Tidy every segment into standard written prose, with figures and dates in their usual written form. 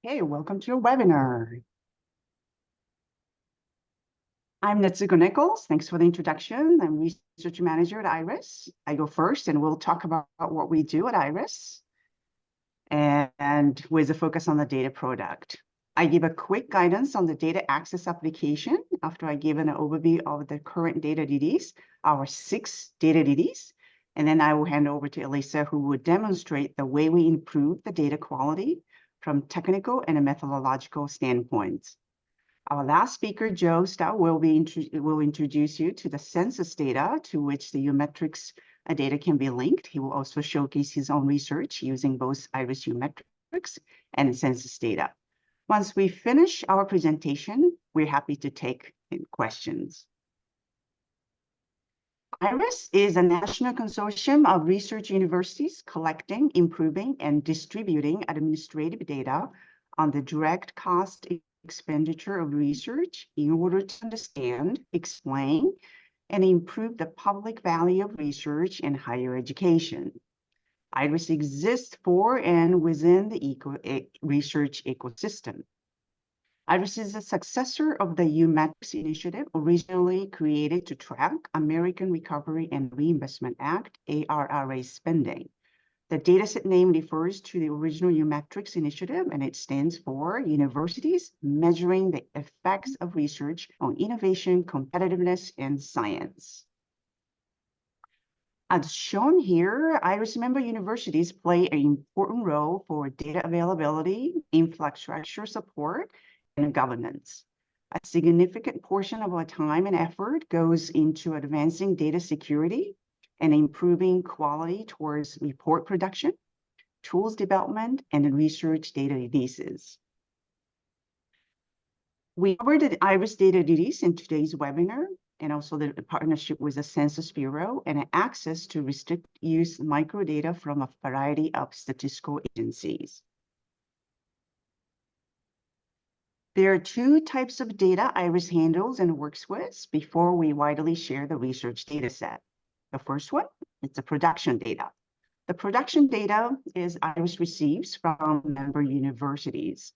Hey, welcome to your webinar. I'm Natsuko Nicholls. Thanks for the introduction. I'm research manager at IRIS. I go first and we'll talk about what we do at IRIS and with a focus on the data product. I give a quick guidance on the data access application after I give an overview of the current data DDs, our 6 data DDs, and then I will hand over to Elissa, who will demonstrate the way we improve the data quality from technical and a methodological standpoints. Our last speaker, Joe Staudt, will introduce you to the census data to which the UMetrics data can be linked. He will also showcase his own research using both IRIS UMetrics and census data. Once we finish our presentation, we're happy to take questions. IRIS is a national consortium of research universities collecting, improving, and distributing administrative data on the direct cost expenditure of research in order to understand, explain, and improve the public value of research in higher education. IRIS exists for and within the research ecosystem. IRIS is a successor of the UMetrics initiative, originally created to track American Recovery and Reinvestment Act, ARRA spending. The dataset name refers to the original UMetrics initiative, and it stands for Universities Measuring the Effects of Research on Innovation, Competitiveness, and Science. As shown here, IRIS member universities play an important role for data availability, infrastructure support, and governance. A significant portion of our time and effort goes into advancing data security and improving quality towards report production, tools development, and research data releases. We covered the IRIS data release in today's webinar, and also the partnership with the Census Bureau and access to restricted use microdata from a variety of statistical agencies. There are 2 types of data IRIS handles and works with before we widely share the research data set. The first one, it's the production data. The production data is IRIS receives from member universities.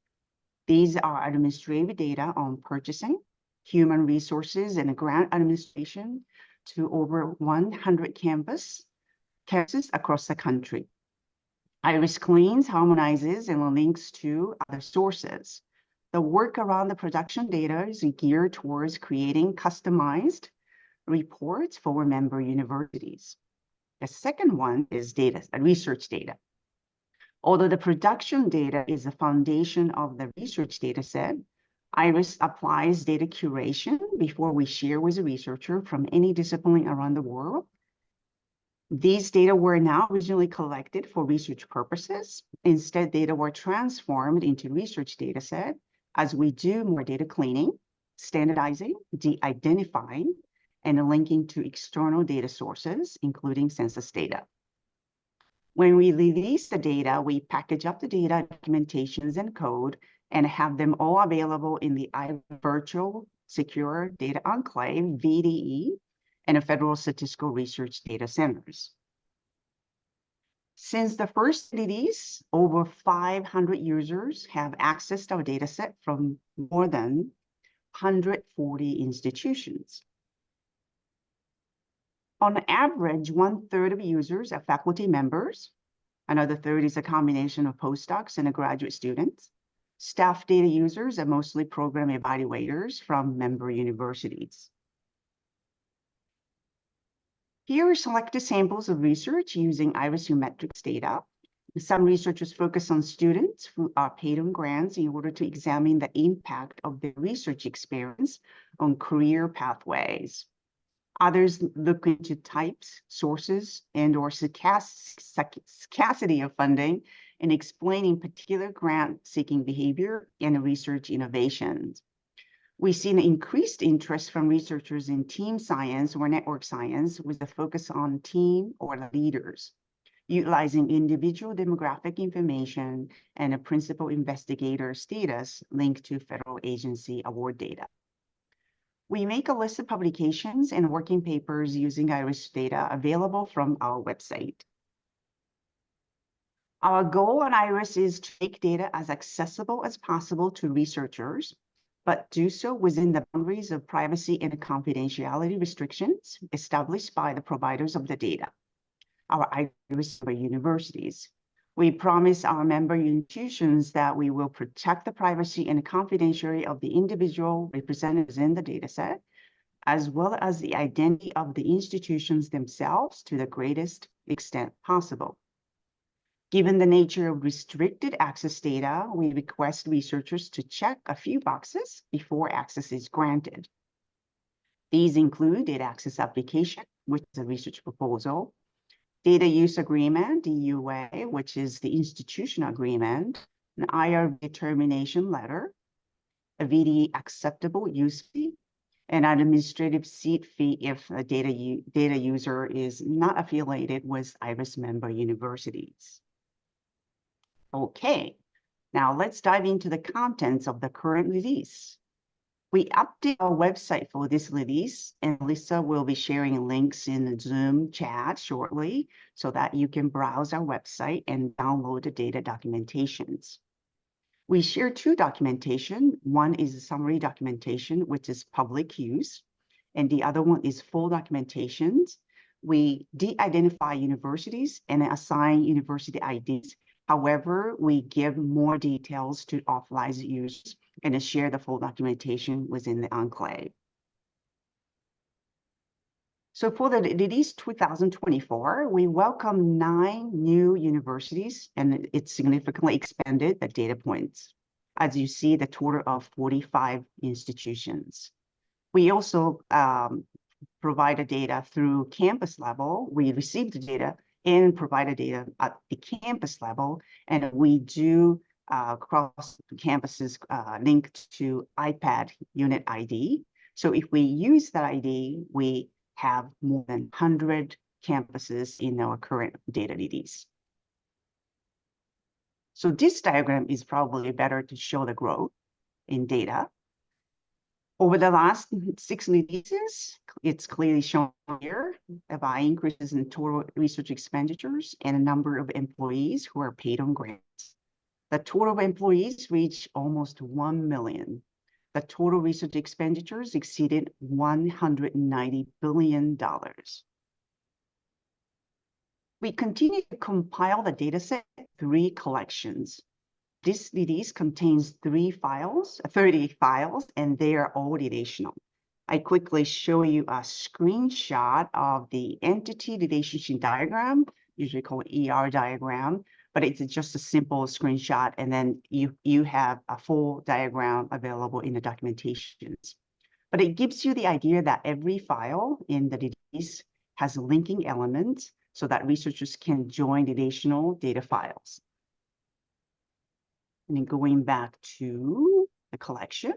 These are administrative data on purchasing, human resources, and grant administration to over 100 campuses across the country. IRIS cleans, harmonizes, and links to other sources. The work around the production data is geared towards creating customized reports for member universities. The second one is research data. Although the production data is the foundation of the research data set, IRIS applies data curation before we share with a researcher from any discipline around the world. These data were not originally collected for research purposes. Instead, data were transformed into research data set as we do more data cleaning, standardizing, de-identifying, and linking to external data sources, including census data. When we release the data, we package up the data, documentations, and code, and have them all available in the Virtual Secure Data Enclave, VDE, and a Federal Statistical Research Data Centers. Since the first release, over 500 users have accessed our dataset from more than 140 institutions. On average, 1/3 of users are faculty members. Another third is a combination of postdocs and graduate students. Staff data users are mostly program evaluators from member universities. Here are selected samples of research using IRIS UMetrics data. Some researchers focus on students who are paid on grants in order to examine the impact of their research experience on career pathways. Others look into types, sources, and/or scarcity of funding and explaining particular grant-seeking behavior and research innovations. We've seen increased interest from researchers in team science or network science with a focus on team or leaders, utilizing individual demographic information and a principal investigator status linked to federal agency award data. We make a list of publications and working papers using IRIS data available from our website. Our goal on IRIS is to make data as accessible as possible to researchers, but do so within the boundaries of privacy and confidentiality restrictions established by the providers of the data, our IRIS member universities. We promise our member institutions that we will protect the privacy and confidentiality of the individual representatives in the dataset, as well as the identity of the institutions themselves to the greatest extent possible. Given the nature of restricted access data, we request researchers to check a few boxes before access is granted. These include data access application, which is a research proposal, data use agreement, DUA, which is the institutional agreement, an IR determination letter, a VDE acceptable use fee, an administrative seat fee if a data user is not affiliated with IRIS member universities. Okay, now let's dive into the contents of the current release. We update our website for this release, and Elissa will be sharing links in the Zoom chat shortly so that you can browse our website and download the data documentations. We share two documentation. One is a summary documentation, which is public use, and the other one is full documentations. We de-identify universities and assign university IDs. However, we give more details to authorized users and share the full documentation within the enclave. So for the release 2024, we welcome 9 new universities, and it significantly expanded the data points. As you see, the total of 45 institutions. We also provide data through campus level. We receive the data and provide data at the campus level, and we do cross campuses linked to iPad unit ID. So if we use that ID, we have more than 100 campuses in our current data release. So this diagram is probably better to show the growth in data. Over the last 6 releases, it's clearly shown here by increases in total research expenditures and a number of employees who are paid on grants. The total employees reached almost 1 million. The total research expenditures exceeded $190 billion. We continue to compile the dataset 3 collections. This release contains 30 files, and they are all relational. I quickly show you a screenshot of the entity relationship diagram, usually called ER diagram, but it's just a simple screenshot, and then you have a full diagram available in the documentations. But it gives you the idea that every file in the release has linking elements so that researchers can join relational data files. And then going back to the collection.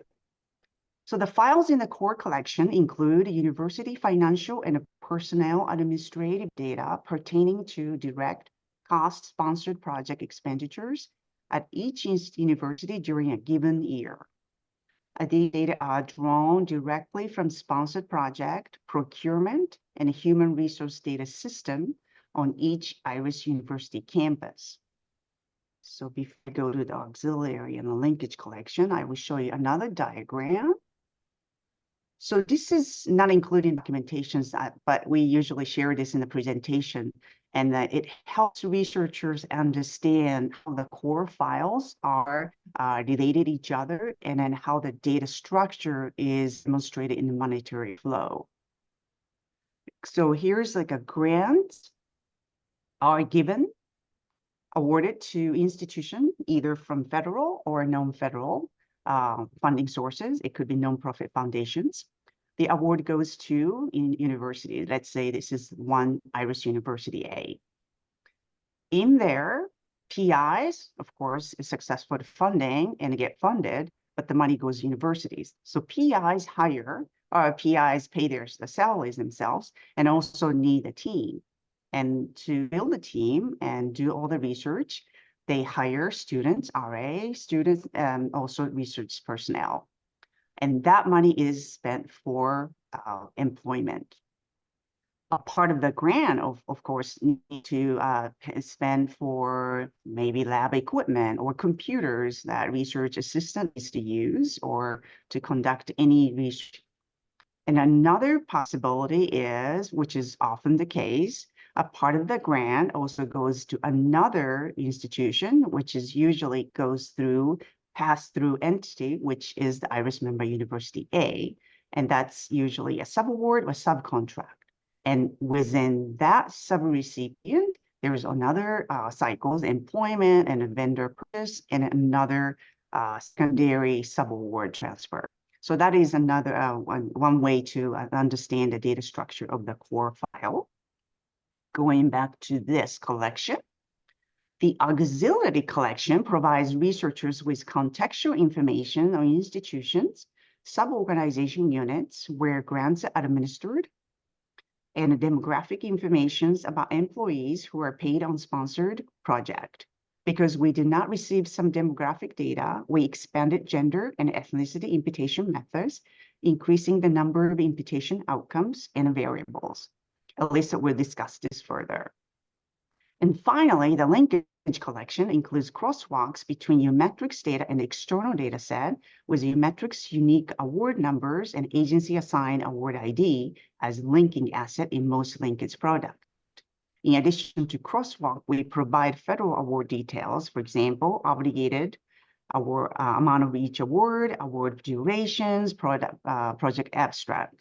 So the files in the core collection include university financial and personnel administrative data pertaining to direct cost-sponsored project expenditures at each university during a given year. These data are drawn directly from sponsored project, procurement, and human resource data system on each IRIS University campus. So before I go to the auxiliary and the linkage collection, I will show you another diagram. So this is not including documentations, but we usually share this in the presentation, and that it helps researchers understand how the core files are related to each other, and then how the data structure is demonstrated in the monetary flow. So here's like a grant are given, awarded to institution, either from federal or non-federal funding sources. It could be nonprofit foundations. The award goes to university. Let's say this is one IRIS University A. In there, PIs, of course, is successful at funding and get funded, but the money goes to universities. So PIs hire, or PIs pay the salaries themselves, and also need a team. And to build a team and do all the research, they hire students, RA students, and also research personnel. And that money is spent for employment. a part of the grant, of course, need to spend for maybe lab equipment or computers that research assistant needs to use or to conduct any research. And another possibility is, which is often the case, a part of the grant also goes to another institution, which is usually pass-through entity, which is the IRIS member University A. And that's usually a subaward or subcontract. And within that sub-recipient, there's another cycles, employment and a vendor purchase, and another secondary subaward transfer. So that is another one way to understand the data structure of the core file. Going back to this collection, the auxiliary collection provides researchers with contextual information on institutions, sub-organization units where grants are administered, and demographic information about employees who are paid on sponsored project. Because we did not receive some demographic data, we expanded gender and ethnicity imputation methods, increasing the number of imputation outcomes and variables. Elissa will discuss this further. And finally, the linkage collection includes crosswalks between Umetrics data and external data set with Umetrics unique award numbers and agency assigned award ID as linking asset in most linkage products. In addition to crosswalk, we provide federal award details, for example, obligated award, amount of each award durations, project abstract.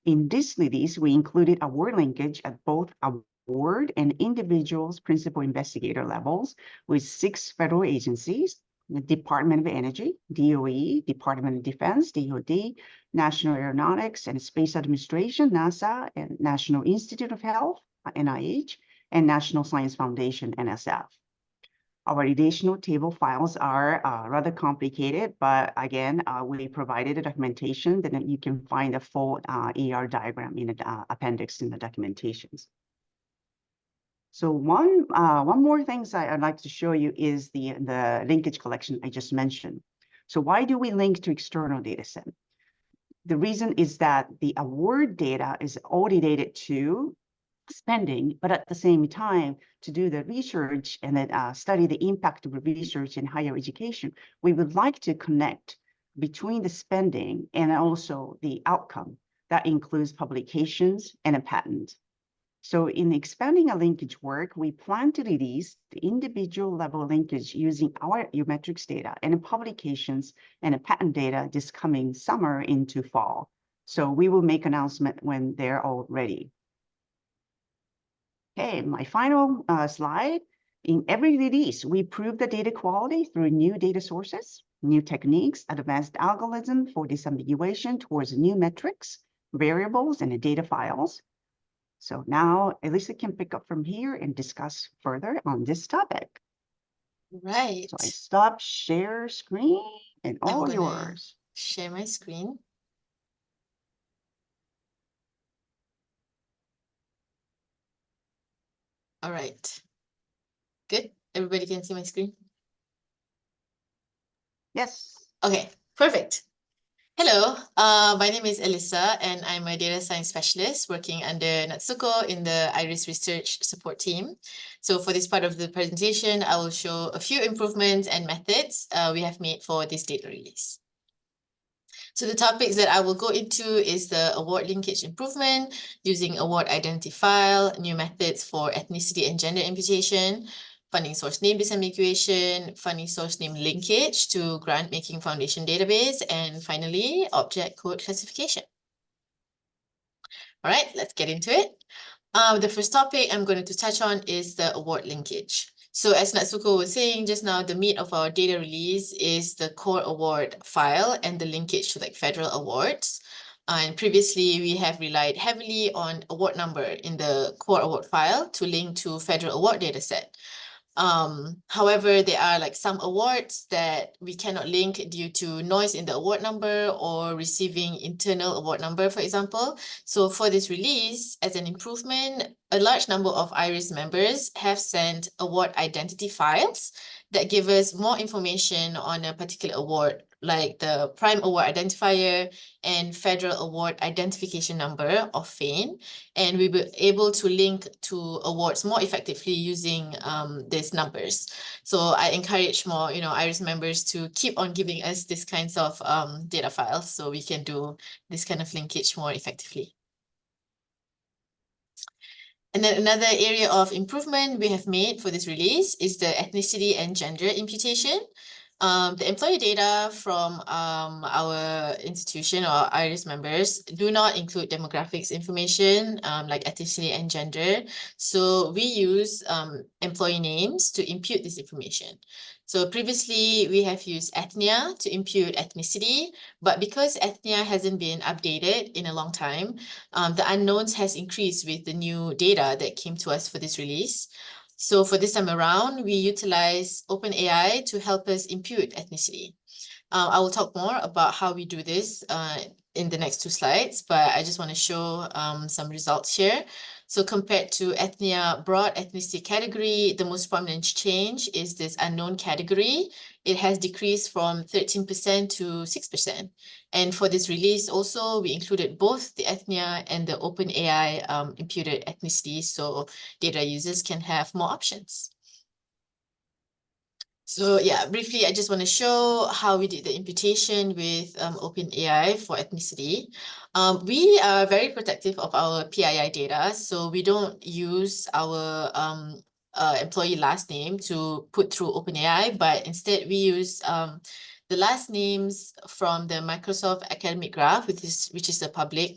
In this release, we included award linkage at both award and individuals principal investigator levels with 6 federal agencies: the Department of Energy, DOE, Department of Defense, DOD, National Aeronautics and Space Administration, NASA, and National Institute of Health, NIH, and National Science Foundation, NSF. Our relational table files are rather complicated, but again, we provided a documentation that you can find a full ER diagram in the appendix in the documentations. So one more thing I'd like to show you is the linkage collection I just mentioned. So why do we link to external data set? The reason is that the award data is all related to spending, but at the same time, to do the research and then study the impact of research in higher education, we would like to connect between the spending and also the outcome. That includes publications and a patent. So in expanding a linkage work, we plan to release the individual level linkage using our Umetrics data and publications and a patent data this coming summer into fall. So we will make announcement when they're all ready. Okay, my final slide. In every release, we prove the data quality through new data sources, new techniques, advanced algorithm for disambiguation towards new metrics, variables, and data files. So now Elissa can pick up from here and discuss further on this topic. Right. So I stop share screen and all yours. Share my screen. All right. Good. Everybody can see my screen? Yes. Okay, perfect. Hello, my name is Elissa, and I'm a data science specialist working under Natsuko in the IRIS research support team. So for this part of the presentation, I will show a few improvements and methods we have made for this data release. So the topics that I will go into is the award linkage improvement, using award identity file, new methods for ethnicity and gender imputation, funding source name disambiguation, funding source name linkage to grant making foundation database, and finally, object code classification. All right, let's get into it. The first topic I'm going to touch on is the award linkage. So as Natsuko was saying just now, the meat of our data release is the core award file and the linkage to like federal awards. And previously, we have relied heavily on award number in the core award file to link to federal award dataset. However, there are like some awards that we cannot link due to noise in the award number or receiving internal award number, for example. So for this release, as an improvement, a large number of IRIS members have sent award identity files that give us more information on a particular award like the Prime Award Identifier and Federal Award Identification Number of FAIN. And we were able to link to awards more effectively using these numbers. So I encourage more, IRIS members to keep on giving us these kinds of data files so we can do this kind of linkage more effectively. And then another area of improvement we have made for this release is the ethnicity and gender imputation. The employee data from our institution or IRIS members do not include demographics information like ethnicity and gender. So we use employee names to impute this information. So previously we have used ethnia to impute ethnicity, but because ethnia hasn't been updated in a long time, the unknowns has increased with the new data that came to us for this release. So for this time around, we utilize OpenAI to help us impute ethnicity. I will talk more about how we do this in the next 2 slides, but I just want to show some results here. So compared to ethnia broad ethnicity category, the most prominent change is this unknown category. It has decreased from 13% to 6%. And for this release also, we included both the ethnia and the OpenAI imputed ethnicity, so data users can have more options. So yeah, briefly, I just want to show how we did the imputation with OpenAI for ethnicity. We are very protective of our PII data, so we don't use our employee last name to put through OpenAI, but instead we use the last names from the Microsoft Academic Graph, which is the public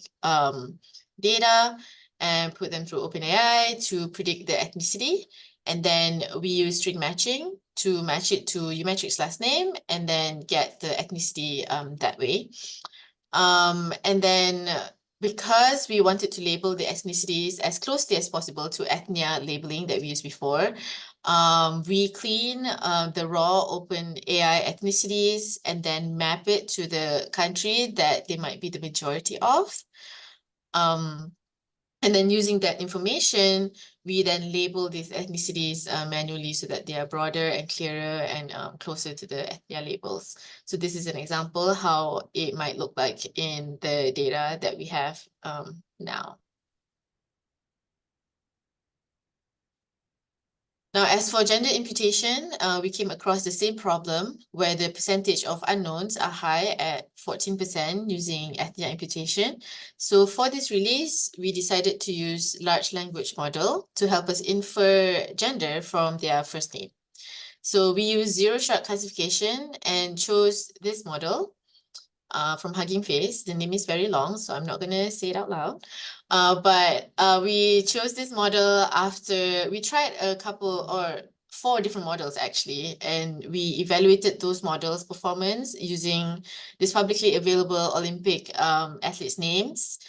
data, and put them through OpenAI to predict the ethnicity. And then we use string matching to match it to Umetric's last name and then get the ethnicity that way. And then because we wanted to label the ethnicities as closely as possible to ethnia labeling that we used before, we clean the raw OpenAI ethnicities and then map it to the country that they might be the majority of. And then using that information, we then label these ethnicities manually so that they are broader and clearer and closer to the ethnia labels. So this is an example how it might look like in the data that we have now. Now, as for gender imputation, we came across the same problem where the percentage of unknowns are high at 14% using ethnia imputation. So for this release, we decided to use large language model to help us infer gender from their first name. So we use zero-shot classification and chose this model from Hugging Face. The name is very long, so I'm not going to say it out loud. But we chose this model after we tried a couple or 4 different models actually, and we evaluated those models' performance using this publicly available Olympic athletes' names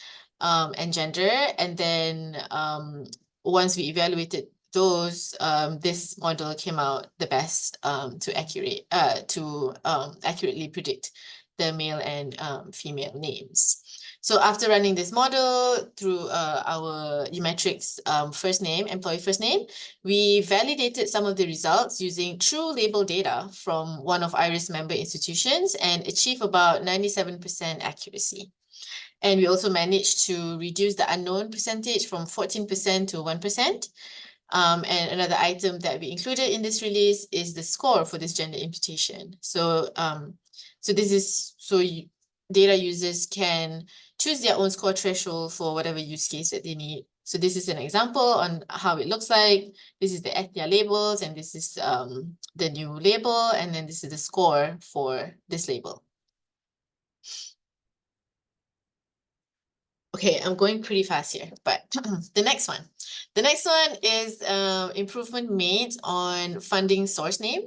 and gender. And then once we evaluated those, this model came out the best to accurately predict the male and female names. So after running this model through our Umetric's employee first name, we validated some of the results using true label data from one of IRIS member institutions and achieved about 97% accuracy. And we also managed to reduce the unknown percentage from 14% to 1%. And another item that we included in this release is the score for this gender imputation. So data users can choose their own score threshold for whatever use case that they need. So this is an example on how it looks like. This is the ethnia labels, and this is the new label, and then this is the score for this label. Okay, I'm going pretty fast here, but the next one. The next one is improvement made on funding source name.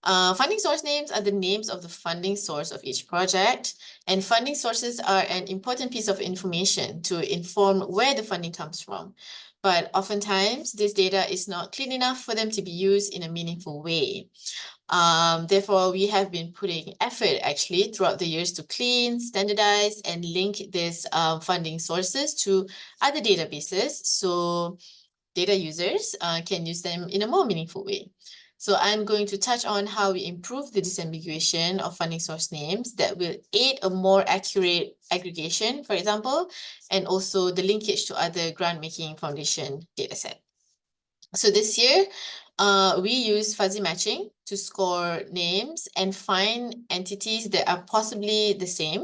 Funding source names are the names of the funding source of each project, and funding sources are an important piece of information to inform where the funding comes from. But oftentimes, this data is not clean enough for them to be used in a meaningful way. Therefore, we have been putting effort actually throughout the years to clean, standardize, and link these funding sources to other databases so data users can use them in a more meaningful way. So I'm going to touch on how we improve the disambiguation of funding source names that will aid a more accurate aggregation, for example, and also the linkage to other grant-making foundation dataset. So this year, we use fuzzy matching to score names and find entities that are possibly the same.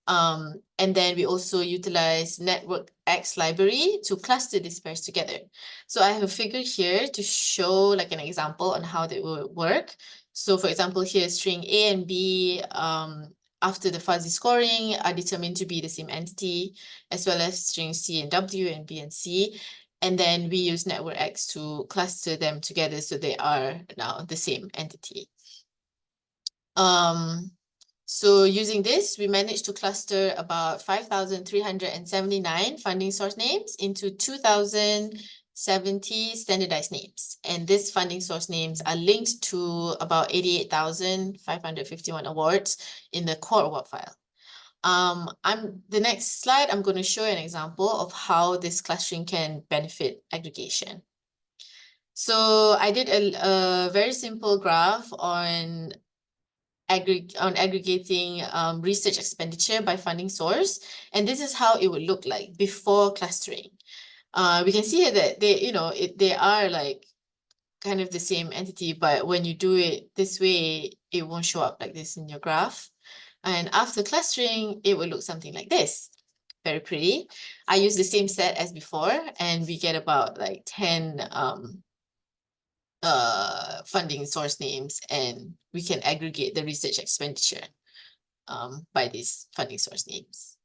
And then we also utilize Network X library to cluster these pairs together. So I have a figure here to show like an example on how they will work. So for example, here string A and B after the fuzzy scoring are determined to be the same entity, as well as strings C and W and B and C. And then we use Network X to cluster them together so they are now the same entity. So using this, we managed to cluster about 5,379 funding source names into 2,070 standardized names. And these funding source names are linked to about 88,551 awards in the core award file. The next slide, I'm going to show an example of how this clustering can benefit aggregation. So I did a very simple graph on aggregating research expenditure by funding source. And this is how it would look like before clustering. We can see here that they are like kind of the same entity, but when you do it this way, it won't show up like this in your graph. And after clustering, it will look something like this. Very pretty. I use the same set as before, and we get about like 10 funding source names, and we can aggregate the research expenditure by these funding source names.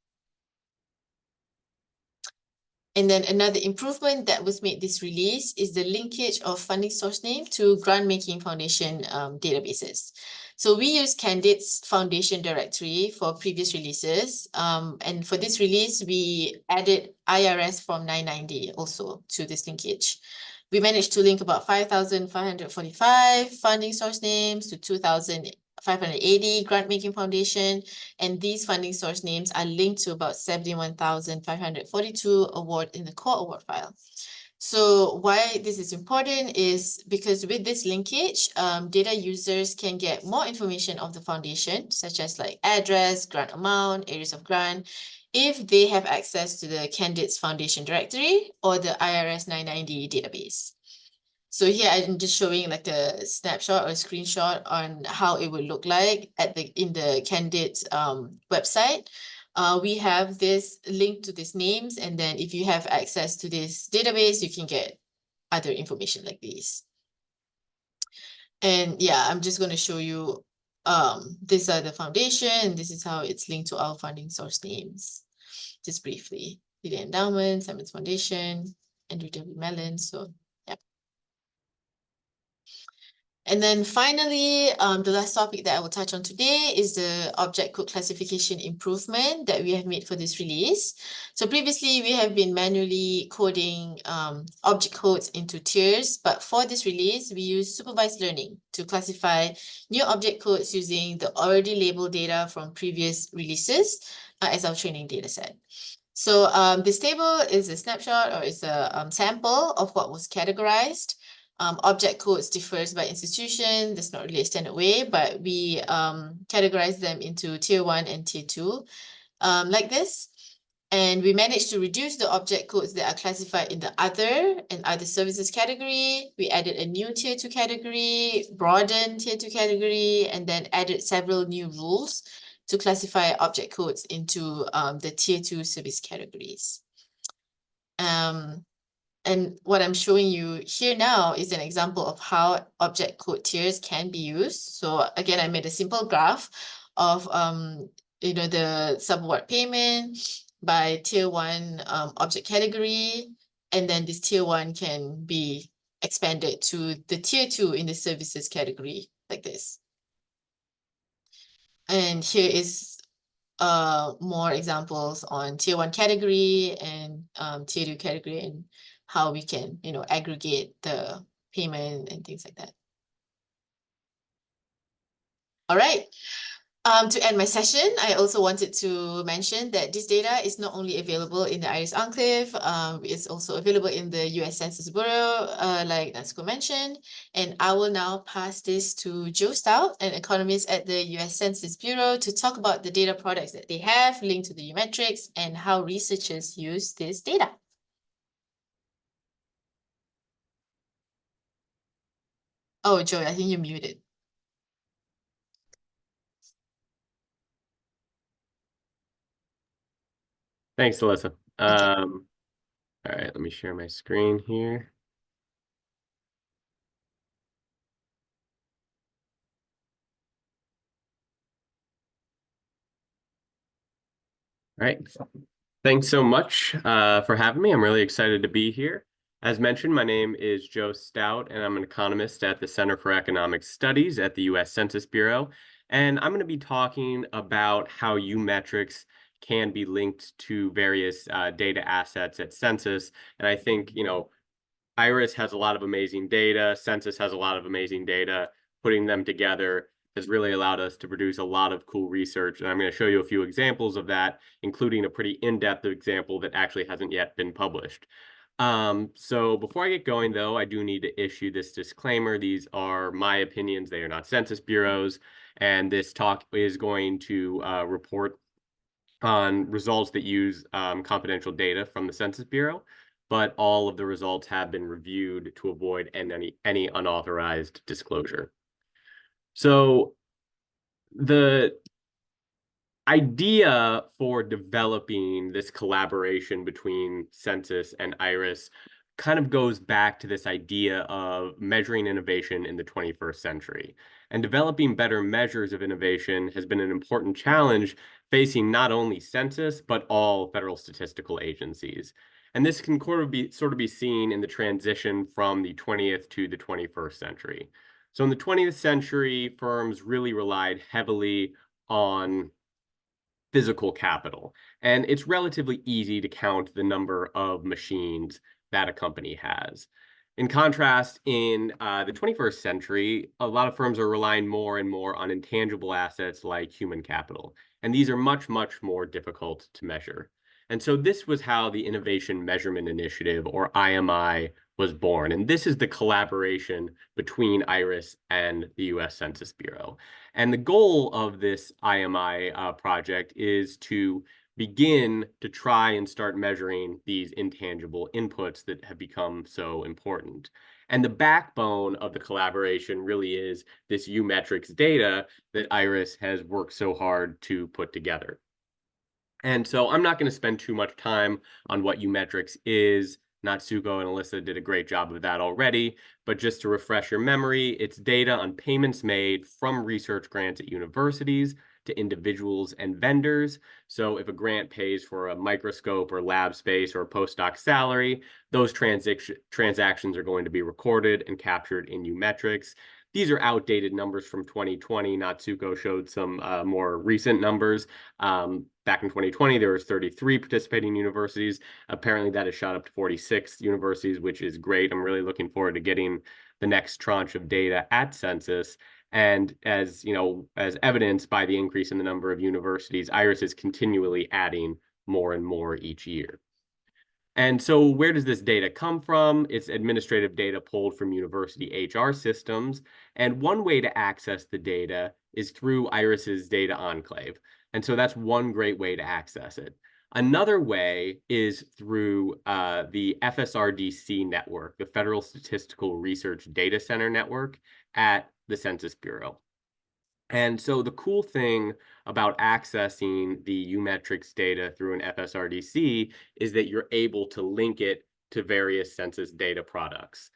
And then another improvement that was made this release is the linkage of funding source name to grant-making foundation databases. So we use Candidate's foundation directory for previous releases. And for this release, we added IRS Form 990 also to this linkage. We managed to link about 5,545 funding source names to 2,580 grant-making foundation, and these funding source names are linked to about 71,542 award in the core award file. So why this is important is because with this linkage, data users can get more information of the foundation, such as like address, grant amount, areas of grant, if they have access to the Candidate's foundation directory or the IRS 990 database. So here I'm just showing like a snapshot or a screenshot on how it would look like in the Candidate website. We have this link to these names, and then if you have access to this database, you can get other information like these. And yeah, I'm just going to show you these are the foundation. This is how it's linked to our funding source names. Just briefly, the Endowment, Simon's Foundation, Andrew W. Mellon. So yeah. And then finally, the last topic that I will touch on today is the object code classification improvement that we have made for this release. So previously, we have been manually coding object codes into tiers, but for this release, we use supervised learning to classify new object codes using the already labeled data from previous releases as our training data set. So this table is a snapshot or is a sample of what was categorized. Object codes differs by institution. There's not really a standard way, but we categorize them into tier 1 and tier 2 like this. And we managed to reduce the object codes that are classified in the other and other services category. We added a new tier 2 category, broadened tier 2 category, and then added several new rules to classify object codes into the tier 2 service categories. And what I'm showing you here now is an example of how object code tiers can be used. So again, I made a simple graph of the subaward payment by tier 1 object category, and then this tier 1 can be expanded to the tier 2 in the services category like this. And here is more examples on tier 1 category and tier 2 category, and how we can, aggregate the payment and things like that. All right. To end my session, I also wanted to mention that this data is not only available in the IRIS Enclave, it's also available in the US Census Bureau, like Natsuko mentioned. And I will now pass this to Joe Staudt, an economist at the US Census Bureau, to talk about the data products that they have linked to the UMetrics and how researchers use this data. Oh, Joe, I think you're muted. Thanks, Elissa. Okay. All right, let me share my screen here. All right, thanks so much for having me. I'm really excited to be here. As mentioned, my name is Joe Staudt, and I'm an economist at the Center for Economic Studies at the US Census Bureau. And I'm going to be talking about how UMetrics can be linked to various data assets at Census. And I think, IRIS has a lot of amazing data. Census has a lot of amazing data. Putting them together has really allowed us to produce a lot of cool research. And I'm going to show you a few examples of that, including a pretty in-depth example that actually hasn't yet been published. So before I get going, though, I do need to issue this disclaimer. These are my opinions. They are not Census Bureau's. And this talk is going to report on results that use confidential data from the Census Bureau, but all of the results have been reviewed to avoid any unauthorized disclosure. So the idea for developing this collaboration between Census and IRIS kind of goes back to this idea of measuring innovation in the 21st century. And developing better measures of innovation has been an important challenge facing not only Census, but all federal statistical agencies. And this can sort of be seen in the transition from the 20th to the 21st century. So in the 20th century, firms really relied heavily on physical capital. And it's relatively easy to count the number of machines that a company has. In contrast, in the 21st century, a lot of firms are relying more and more on intangible assets like human capital. And these are much, much more difficult to measure. And so this was how the Innovation Measurement Initiative, or IMI, was born. And this is the collaboration between IRIS and the US Census Bureau. And the goal of this IMI project is to begin to try and start measuring these intangible inputs that have become so important. And the backbone of the collaboration really is this UMetrics data that IRIS has worked so hard to put together. And so I'm not going to spend too much time on what UMetrics is. Natsuko and Elissa did a great job of that already, but just to refresh your memory, it's data on payments made from research grants at universities to individuals and vendors. So if a grant pays for a microscope or lab space or a postdoc salary, those transactions are going to be recorded and captured in UMetrics. These are outdated numbers from 2020. Natsuko showed some more recent numbers. Back in 2020, there was 33 participating universities. Apparently, that has shot up to 46 universities, which is great. I'm really looking forward to getting the next tranche of data at Census. And as evidenced by the increase in the number of universities, IRIS is continually adding more and more each year. And so where does this data come from? It's administrative data pulled from university HR systems. And one way to access the data is through IRIS's data enclave. And so that's one great way to access it. Another way is through the FSRDC network, the Federal Statistical Research Data Center network at the Census Bureau. And so the cool thing about accessing the UMetrics data through an FSRDC is that you're able to link it to various census data products.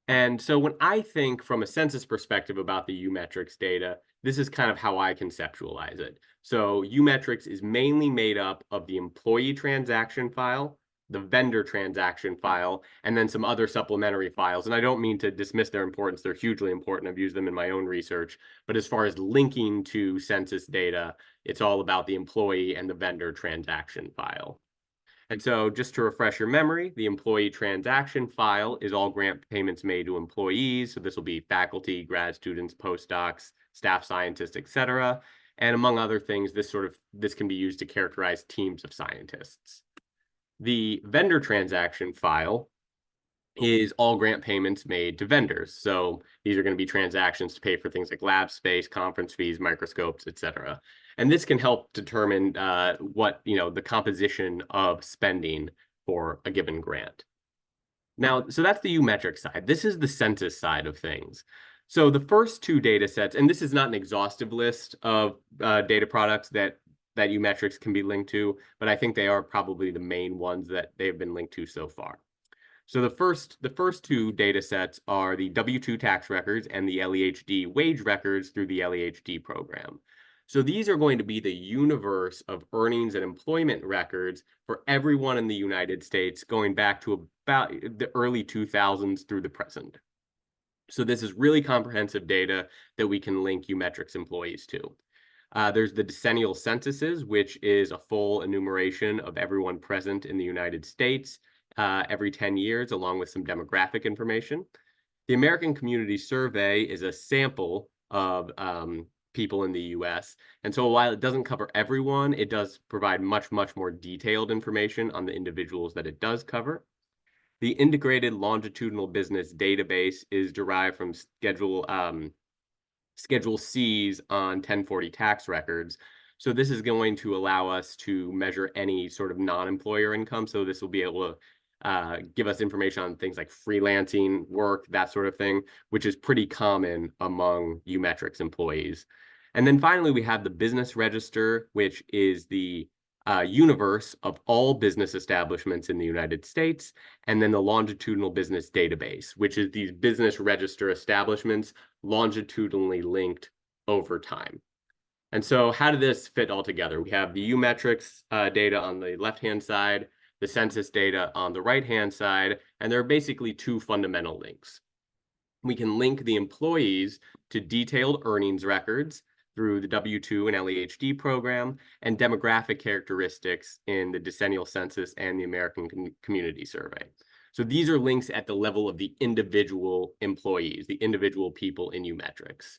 And so when I think from a census perspective about the UMetrics data, this is kind of how I conceptualize it. So UMetrics is mainly made up of the employee transaction file, the vendor transaction file, and then some other supplementary files. And I don't mean to dismiss their importance. They're hugely important. I've used them in my own research. But as far as linking to census data, it's all about the employee and the vendor transaction file. And so just to refresh your memory, the employee transaction file is all grant payments made to employees. So this will be faculty, grad students, postdocs, staff scientists, et cetera. And among other things, this can be used to characterize teams of scientists. The vendor transaction file is all grant payments made to vendors. So these are going to be transactions to pay for things like lab space, conference fees, microscopes, etc. And this can help determine what, the composition of spending for a given grant. Now, so that's the Umetrics side. This is the census side of things. So the first two data sets, and this is not an exhaustive list of data products that Umetrics can be linked to, but I think they are probably the main ones that they've been linked to so far. So the first two data sets are the W-2 tax records and the LEHD wage records through the LEHD program. So these are going to be the universe of earnings and employment records for everyone in the United States going back to about the early 2000s through the present. So this is really comprehensive data that we can link Umetrics employees to. There's the decennial censuses, which is a full enumeration of everyone present in the United States every 10 years, along with some demographic information. The American Community Survey is a sample of people in the US. And so while it doesn't cover everyone, it does provide much, much more detailed information on the individuals that it does cover. The Integrated Longitudinal Business Database is derived from Schedule C's on 1040 tax records. So this is going to allow us to measure any sort of non-employer income. So this will be able to give us information on things like freelancing work, that sort of thing, which is pretty common among Umetrics employees. And then finally, we have the business register, which is the universe of all business establishments in the United States, and then the longitudinal business database, which is these business register establishments longitudinally linked over time. And so how did this fit all together? We have the Umetrics data on the left-hand side, the census data on the right-hand side, and there are basically two fundamental links. We can link the employees to detailed earnings records through the W-2 and LEHD program, and demographic characteristics in the decennial census and the American Community Survey. So these are links at the level of the individual employees, the individual people in Umetrics.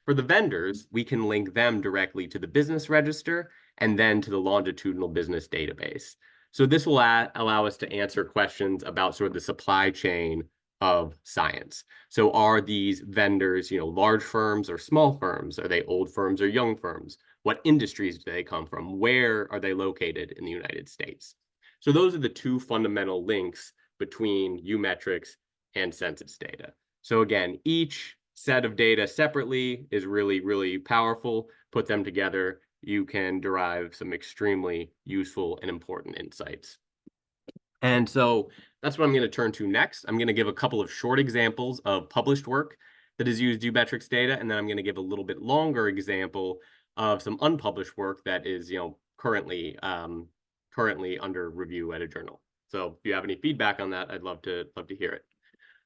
For the vendors, we can link them directly to the business register and then to the longitudinal business database. So this will allow us to answer questions about sort of the supply chain of science. So are these vendors, large firms or small firms? Are they old firms or young firms? What industries do they come from? Where are they located in the United States? So those are the two fundamental links between Umetrics and census data. So again, each set of data separately is really, really powerful. Put them together, you can derive some extremely useful and important insights. And so that's what I'm going to turn to next. I'm going to give a couple of short examples of published work that has used Umetrics data, and then I'm going to give a little bit longer example of some unpublished work that is, currently under review at a journal. So if you have any feedback on that, I'd love to hear it.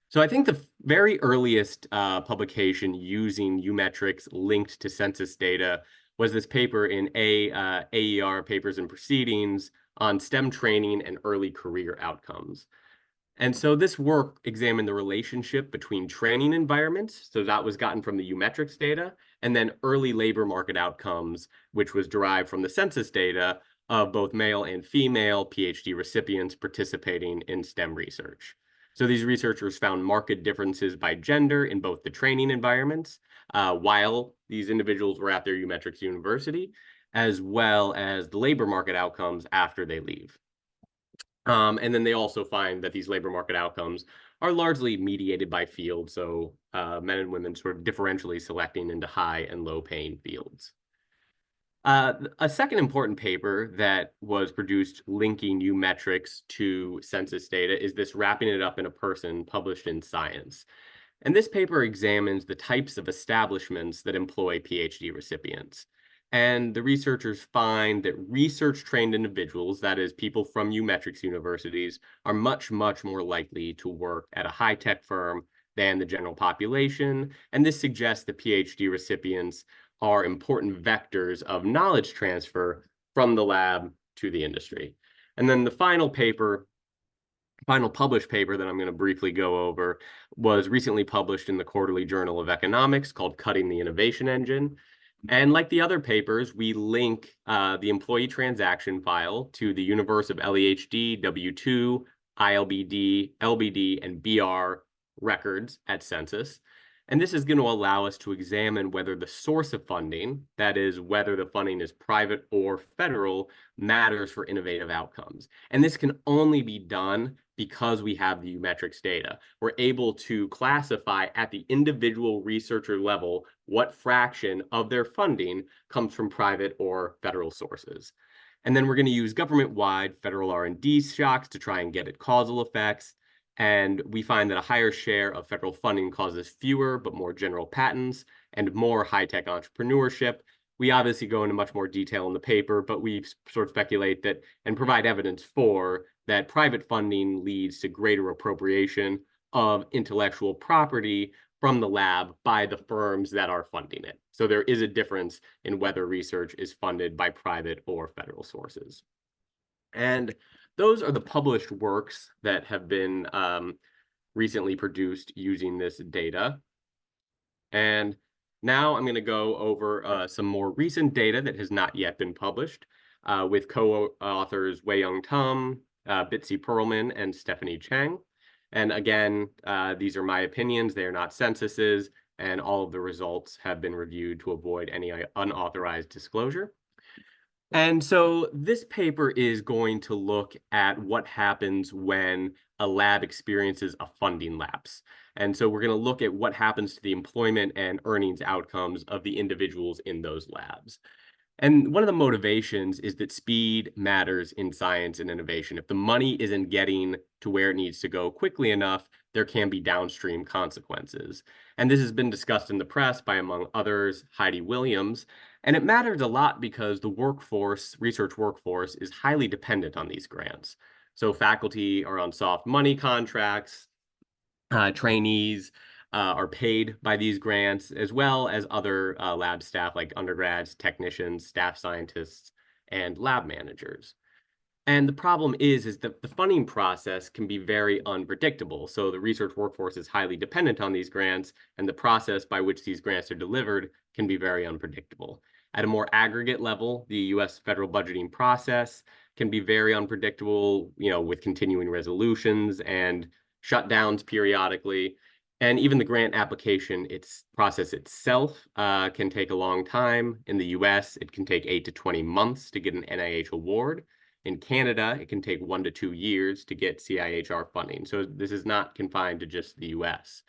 So I think the very earliest publication using Umetrics linked to census data was this paper in AER Papers and Proceedings on STEM training and early career outcomes. And so this work examined the relationship between training environments, so that was gotten from the Umetrics data, and then early labor market outcomes, which was derived from the census data of both male and female PhD recipients participating in STEM research. So these researchers found marked differences by gender in both the training environments while these individuals were at their Umetrics university, as well as the labor market outcomes after they leave. And then they also find that these labor market outcomes are largely mediated by field, so men and women sort of differentially selecting into high and low paying fields. A second important paper that was produced linking Umetrics to census data is this Wrapping It Up in a Person published in Science. And this paper examines the types of establishments that employ PhD recipients. And the researchers find that research-trained individuals, that is, people from Umetrics universities, are much, much more likely to work at a high-tech firm than the general population. And this suggests that PhD recipients are important vectors of knowledge transfer from the lab to the industry. And then the final published paper that I'm going to briefly go over was recently published in the Quarterly Journal of Economics called Cutting the Innovation Engine. And like the other papers, we link the employee transaction file to the universe of LEHD, W-2, ILBD, LBD, and BR records at Census. And this is going to allow us to examine whether the source of funding, that is, whether the funding is private or federal, matters for innovative outcomes. And this can only be done because we have the Ummetrics data. We're able to classify at the individual researcher level what fraction of their funding comes from private or federal sources. And then we're going to use government-wide federal R&D shocks to try and get at causal effects. And we find that a higher share of federal funding causes fewer but more general patents and more high-tech entrepreneurship. We obviously go into much more detail in the paper, but we sort of speculate that and provide evidence for that private funding leads to greater appropriation of intellectual property from the lab by the firms that are funding it. So there is a difference in whether research is funded by private or federal sources. And those are the published works that have been recently produced using this data. And now I'm going to go over some more recent data that has not yet been published with co-authors Wei-Young Tum, Bitsy Perlman, and Stephanie Cheng. And again, these are my opinions. They are not censuses, and all of the results have been reviewed to avoid any unauthorized disclosure. And so this paper is going to look at what happens when a lab experiences a funding lapse. And so we're going to look at what happens to the employment and earnings outcomes of the individuals in those labs. And one of the motivations is that speed matters in science and innovation. If the money isn't getting to where it needs to go quickly enough, there can be downstream consequences. And this has been discussed in the press by, among others, Heidi Williams. And it matters a lot because the workforce, research workforce, is highly dependent on these grants. So faculty are on soft money contracts, trainees are paid by these grants, as well as other lab staff like undergrads, technicians, staff scientists, and lab managers. And the problem is that the funding process can be very unpredictable. So the research workforce is highly dependent on these grants, and the process by which these grants are delivered can be very unpredictable. At a more aggregate level, the U.S. federal budgeting process can be very unpredictable, with continuing resolutions and shutdowns periodically. And even the grant application process itself can take a long time. In the US, it can take 8 to 20 months to get an NIH award. In Canada, it can take 1 to 2 years to get CIHR funding. So this is not confined to just the US.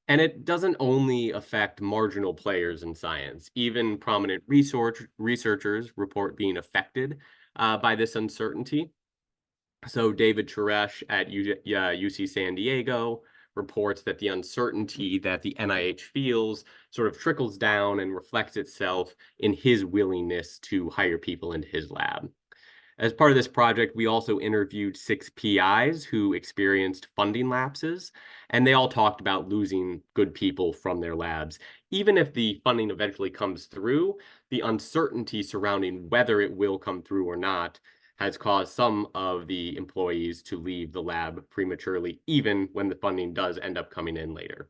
And it doesn't only affect marginal players in science. Even prominent researchers report being affected by this uncertainty. So David Suresh at UC San Diego reports that the uncertainty that the NIH feels sort of trickles down and reflects itself in his willingness to hire people into his lab. As part of this project, we also interviewed 6 PIs who experienced funding lapses, and they all talked about losing good people from their labs. Even if the funding eventually comes through, the uncertainty surrounding whether it will come through or not has caused some of the employees to leave the lab prematurely, even when the funding does end up coming in later.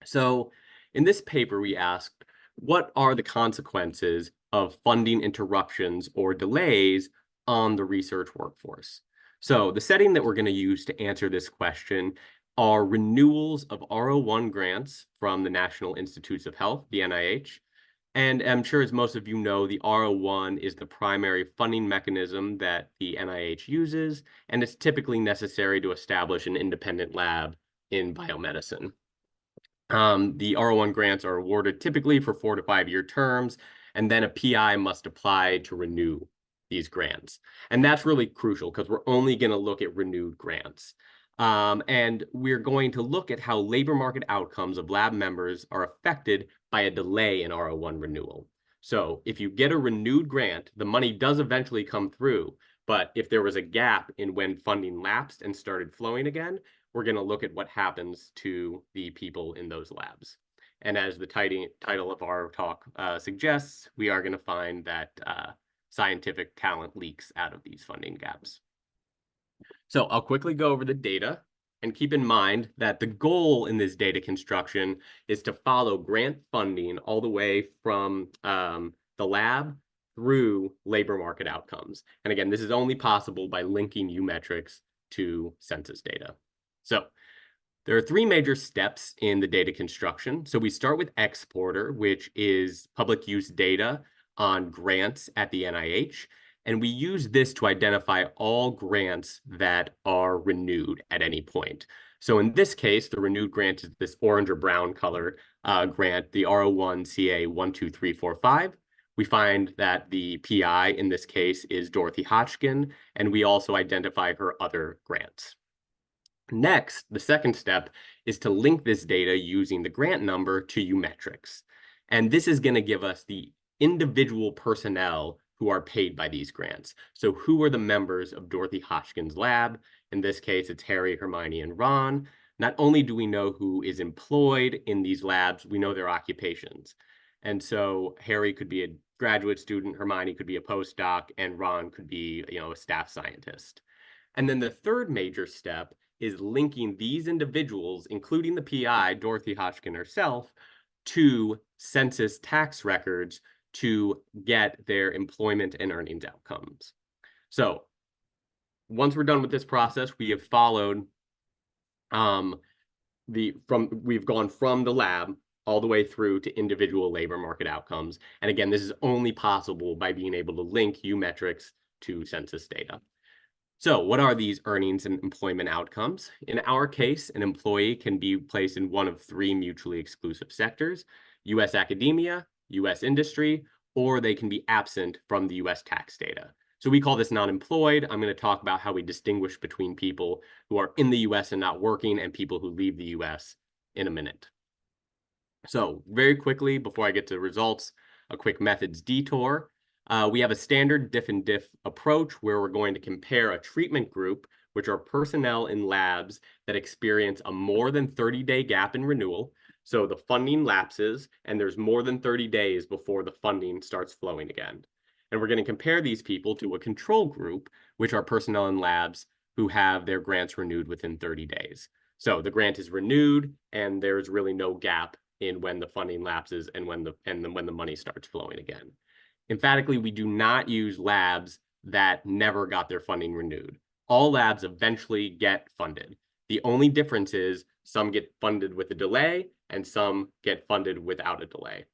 So in this paper, we asked, what are the consequences of funding interruptions or delays on the research workforce? So the setting that we're going to use to answer this question are renewals of R01 grants from the National Institutes of Health, the NIH. And I'm sure, as most of you know, the R01 is the primary funding mechanism that the NIH uses, and it's typically necessary to establish an independent lab in biomedicine. The R01 grants are awarded typically for 4 to 5 year terms, and then a PI must apply to renew these grants. And that's really crucial because we're only going to look at renewed grants. And we're going to look at how labor market outcomes of lab members are affected by a delay in R01 renewal. So if you get a renewed grant, the money does eventually come through. But if there was a gap in when funding lapsed and started flowing again, we're going to look at what happens to the people in those labs. And as the title of our talk suggests, we are going to find that scientific talent leaks out of these funding gaps. So I'll quickly go over the data And keep in mind that the goal in this data construction is to follow grant funding all the way from the lab through labor market outcomes. And again, this is only possible by linking Umetrics to census data. So there are three major steps in the data construction. So we start with exporter, which is public use data on grants at the NIH. And we use this to identify all grants that are renewed at any point. So in this case, the renewed grant is this orange or brown color grant, the R01CA12345. We find that the PI in this case is Dorothy Hodgkin, and we also identify her other grants. Next, the second step is to link this data using the grant number to Umetrics. And this is going to give us the individual personnel who are paid by these grants. So who are the members of Dorothy Hodgkin's lab? In this case, it's Harry, Hermione, and Ron. Not only do we know who is employed in these labs, we know their occupations. And so Harry could be a graduate student, Hermione could be a postdoc, and Ron could be, a staff scientist. And then the third major step is linking these individuals, including the PI, Dorothy Hodgkin herself, to census tax records to get their employment and earnings outcomes. So once we're done with this process, we have followed we've gone from the lab all the way through to individual labor market outcomes. And again, this is only possible by being able to link Umetrics to census data. So what are these earnings and employment outcomes? In our case, an employee can be placed in one of three mutually exclusive sectors: U.S. academia, U.S. industry, or they can be absent from the U.S. tax data. So we call this non-employed. I'm going to talk about how we distinguish between people who are in the U.S. and not working and people who leave the U.S. in a minute. So very quickly, before I get to results, a quick methods detour. We have a standard diff and diff approach where we're going to compare a treatment group, which are personnel in labs that experience a more than 30-day gap in renewal. So the funding lapses and there's more than 30 days before the funding starts flowing again. And we're going to compare these people to a control group, which are personnel in labs who have their grants renewed within 30 days. So the grant is renewed and there's really no gap in when the funding lapses and when the money starts flowing again. Emphatically, we do not use labs that never got their funding renewed. All labs eventually get funded. The only difference is some get funded with a delay and some get funded without a delay.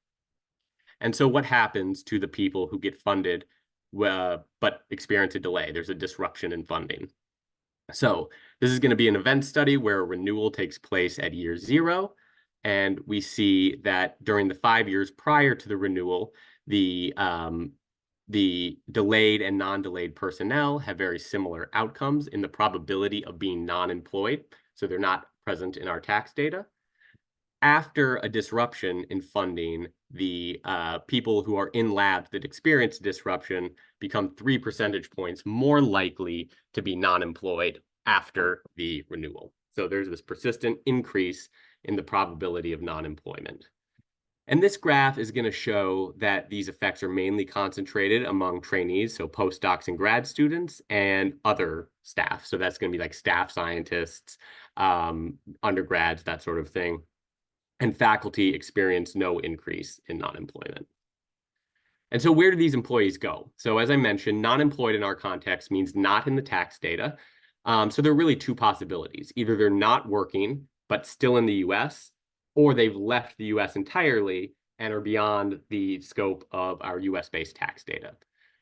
And so what happens to the people who get funded but experience a delay? There's a disruption in funding. So this is going to be an event study where a renewal takes place at year 0. And we see that during the 5 years prior to the renewal, the delayed and non-delayed personnel have very similar outcomes in the probability of being non-employed. So they're not present in our tax data. After a disruption in funding, the people who are in labs that experience disruption become 3 percentage points more likely to be non-employed after the renewal. So there's this persistent increase in the probability of non-employment. And this graph is going to show that these effects are mainly concentrated among trainees, so postdocs and grad students, and other staff. So that's going to be like staff scientists, undergrads, that sort of thing. And faculty experience no increase in non-employment. And so where do these employees go? So as I mentioned, non-employed in our context means not in the tax data. So there are really two possibilities. Either they're not working, but still in the US, or they've left the US entirely and are beyond the scope of our US-based tax data.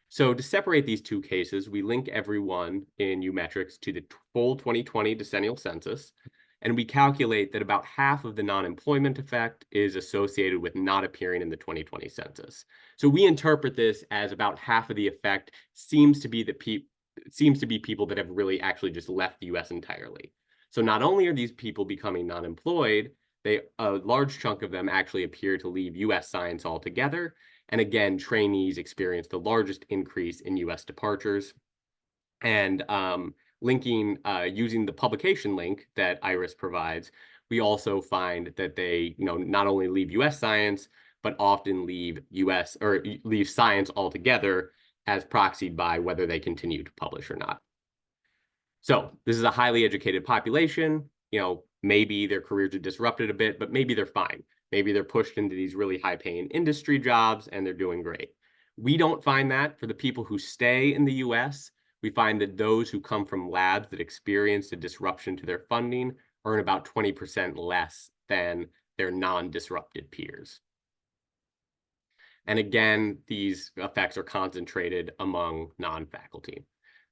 So to separate these two cases, we link everyone in Umetrics to the full 2020 decennial census, and we calculate that about half of the non-employment effect is associated with not appearing in the 2020 census. So we interpret this as about half of the effect seems to be people that have really actually just left the US entirely. So not only are these people becoming non-employed, a large chunk of them actually appear to leave US science altogether. And again, trainees experience the largest increase in US departures. And linking, using the publication link that IRIS provides, we also find that they, not only leave US science, but often leave science altogether, as proxied by whether they continue to publish or not. So this is a highly educated population. Maybe their careers are disrupted a bit, but maybe they're fine. Maybe they're pushed into these really high-paying industry jobs and they're doing great. We don't find that for the people who stay in the US. We find that those who come from labs that experienced a disruption to their funding earn about 20% less than their non-disrupted peers. And again, these effects are concentrated among non-faculty.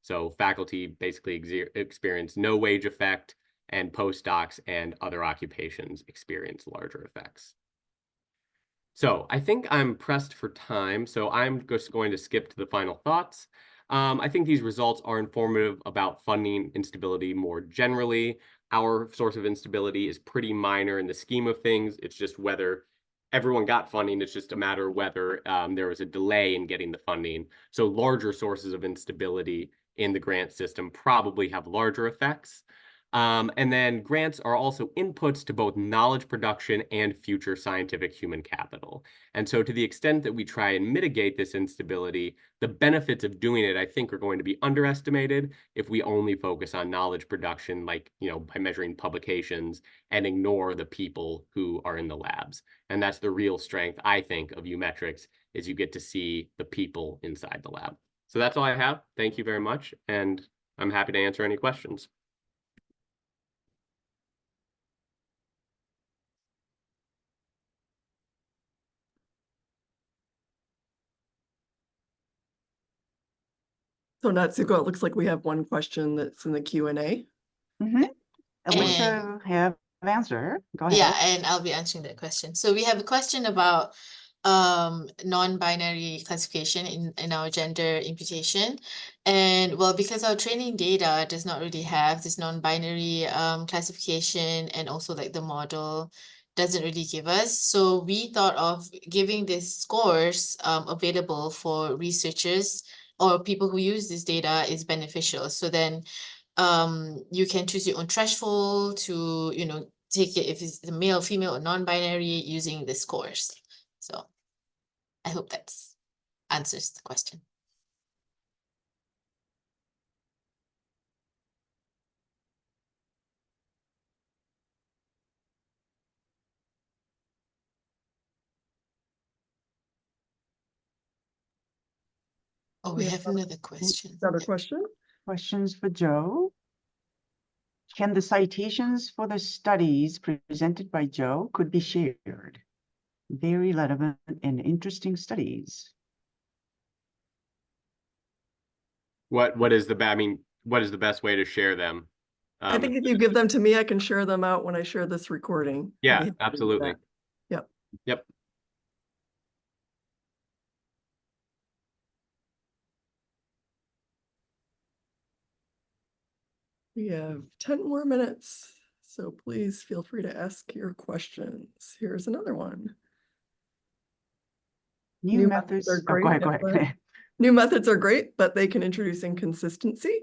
So faculty basically experience no wage effect, and postdocs and other occupations experience larger effects. So I think I'm pressed for time, so I'm just going to skip to the final thoughts. I think these results are informative about funding instability more generally. Our source of instability is pretty minor in the scheme of things. It's just whether everyone got funding. It's just a matter of whether there was a delay in getting the funding. So larger sources of instability in the grant system probably have larger effects. And then grants are also inputs to both knowledge production and future scientific human capital. And so to the extent that we try and mitigate this instability, the benefits of doing it, I think, are going to be underestimated if we only focus on knowledge production, like, by measuring publications, and ignore the people who are in the labs. And that's the real strength, I think, of Umetrics, is you get to see the people inside the lab. So that's all I have. Thank you very much. And I'm happy to answer any questions. So Natsuko, it looks like we have one question that's in the Q&A. Elissa have answer. Go ahead. Yeah, and I'll be answering that question. So we have a question about non-binary classification in our gender imputation. And well, because our training data does not really have this non-binary classification, and also like the model doesn't really give us. So we thought of giving this scores available for researchers or people who use this data is beneficial. So then you can choose your own threshold to, take it if it's male, female, or non-binary using the scores. So I hope that answers the question. Oh, we have another question. Another question? Questions for Joe? Can the citations for the studies presented by Joe could be shared? Very relevant and interesting studies. What is the best way to share them? I think if you give them to me, I can share them out when I share this recording. Yeah, absolutely. Yep. Yep. We have 10 more minutes, so please feel free to ask your questions. Here's another one. New methods are oh, great. go ahead. New methods are great, but they can introduce inconsistency.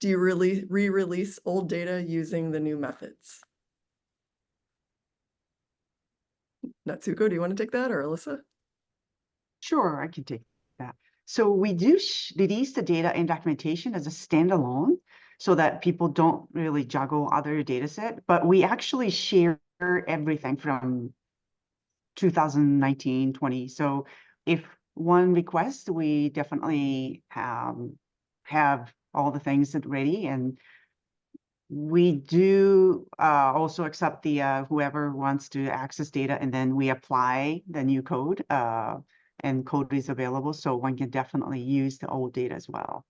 Do you really re-release old data using the new methods? Natsuko, do you want to take that, or Elissa? Sure, I can take that. So we do release the data and documentation as a standalone so that people don't really juggle other data set, but we actually share everything from 2019, 20. So if one request, we definitely have all the things ready, and we do also accept the whoever wants to access data, and then we apply the new code, and code is available, so one can definitely use the old data as well.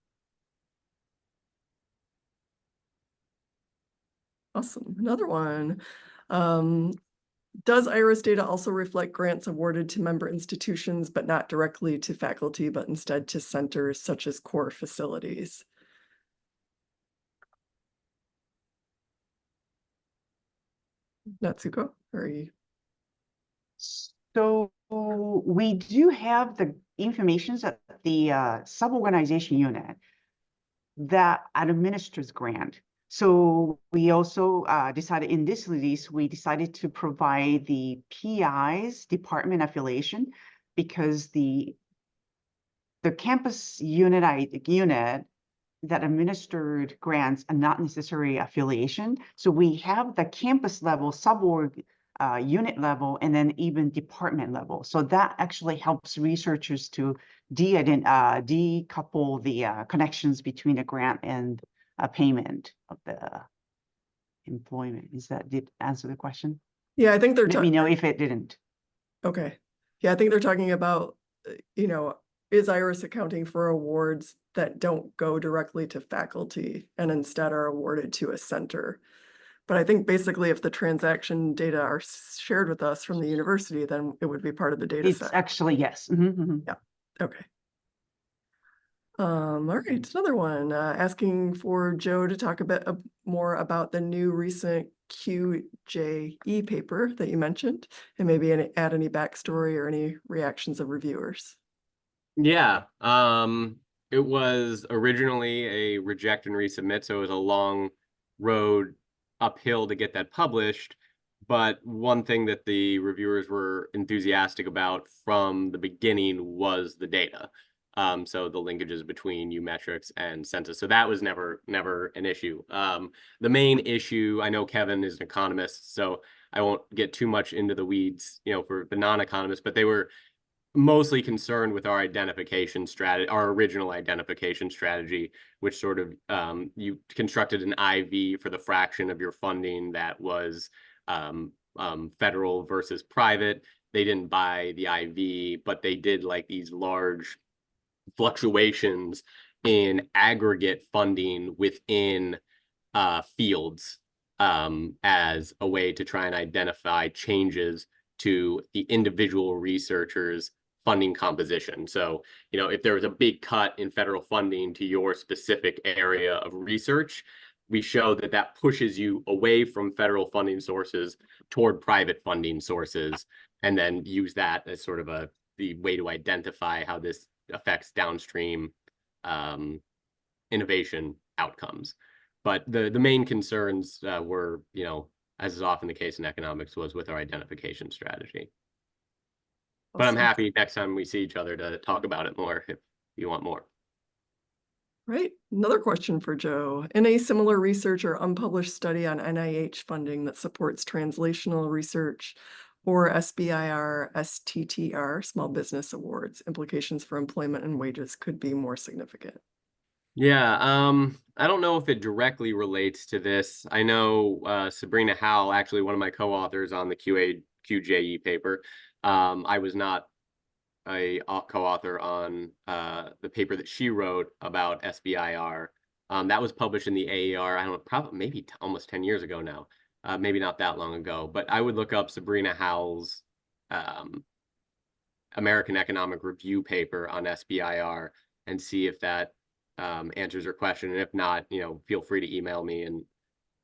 Awesome. Another one. Does IRIS data also reflect grants awarded to member institutions, but not directly to faculty, but instead to centers such as core facilities? Natsuko, are you? So we do have the information at the sub-organization unit that administers grant. So we also decided in this release, we decided to provide the PI's department affiliation, because the campus unit that administered grants and not necessarily affiliation. So we have the campus level, suborg, unit level, and then even department level. So that actually helps researchers to decouple the connections between a grant and a payment of the employment. Did answer the question? Yeah, I think they're Let me know if it didn't. okay. Yeah, I think they're talking about, is IRIS accounting for awards that don't go directly to faculty and instead are awarded to a center? But I think basically if the transaction data are shared with us from the university, then it would be part of the data It's set. actually, yes. Mhm. Yeah, okay. All right, another one, asking for Joe to talk a bit more about the new recent QJE paper that you mentioned, and maybe add any backstory or any reactions of reviewers. Yeah, it was originally a reject and resubmit, so it was a long road uphill to get that published. But one thing that the reviewers were enthusiastic about from the beginning was the data. So the linkages between Umetrics and Census. So that was never an issue. The main issue, I know Kevin is an economist, so I won't get too much into the weeds, for the non-economists, but they were mostly concerned with our identification strategy, our original identification strategy, which sort of you constructed an IV for the fraction of your funding that was federal versus private. They didn't buy the IV, but they did like these large fluctuations in aggregate funding within fields as a way to try and identify changes to the individual researchers' funding composition. So, if there was a big cut in federal funding to your specific area of research, we show that that pushes you away from federal funding sources toward private funding sources, and then use that as sort of the way to identify how this affects downstream innovation outcomes. But the main concerns were, as is often the case in economics, was with our identification strategy. But I'm happy next time we see each other to talk about it more if you want more. Right. Another question for Joe. In a similar research or unpublished study on NIH funding that supports translational research or SBIR, STTR, Small Business Awards, implications for employment and wages could be more significant. Yeah, I don't know if it directly relates to this. I know Sabrina Howell, actually one of my co-authors on the QJE paper. I was not a co-author on the paper that she wrote about SBIR. That was published in the AER, I don't know, probably maybe almost 10 years ago now. Maybe not that long ago, but I would look up Sabrina Howell's American Economic Review paper on SBIR and see if that answers your question. And if not, feel free to email me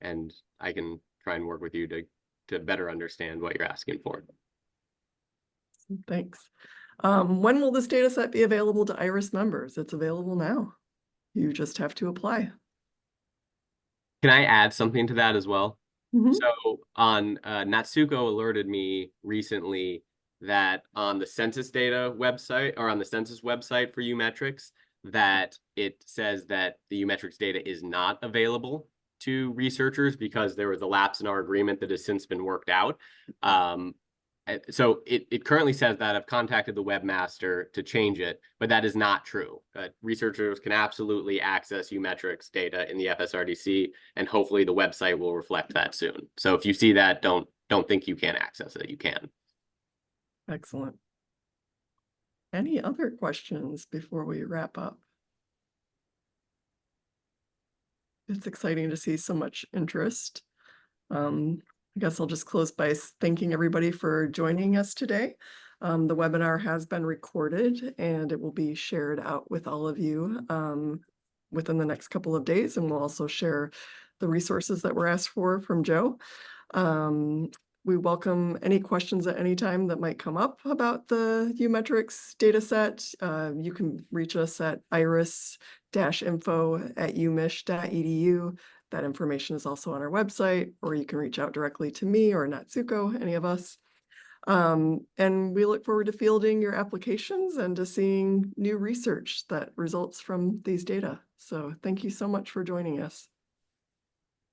and I can try and work with you to better understand what you're asking for. Thanks. When will this data set be available to IRIS members? It's available now. You just have to apply. Can I add something to that as well? Mm-hmm. So on Natsuko alerted me recently that on the census data website, or on the census website for Umetrics, that it says that the Umetrics data is not available to researchers because there was a lapse in our agreement that has since been worked out. So it currently says that. I've contacted the webmaster to change it, but that is not true. Researchers can absolutely access Umetrics data in the FSRDC, and hopefully the website will reflect that soon. So if you see that, don't think you can't access it. You can. Excellent. Any other questions before we wrap up? It's exciting to see so much interest. I guess I'll just close by thanking everybody for joining us today. The webinar has been recorded and it will be shared out with all of you within the next couple of days, and we'll also share the resources that were asked for from Joe. We welcome any questions at any time that might come up about the Umetrics data set. You can reach us at iris-info@umich.edu. That information is also on our website, or you can reach out directly to me or Natsuko, any of us. And we look forward to fielding your applications and to seeing new research that results from these data. So thank you so much for joining us.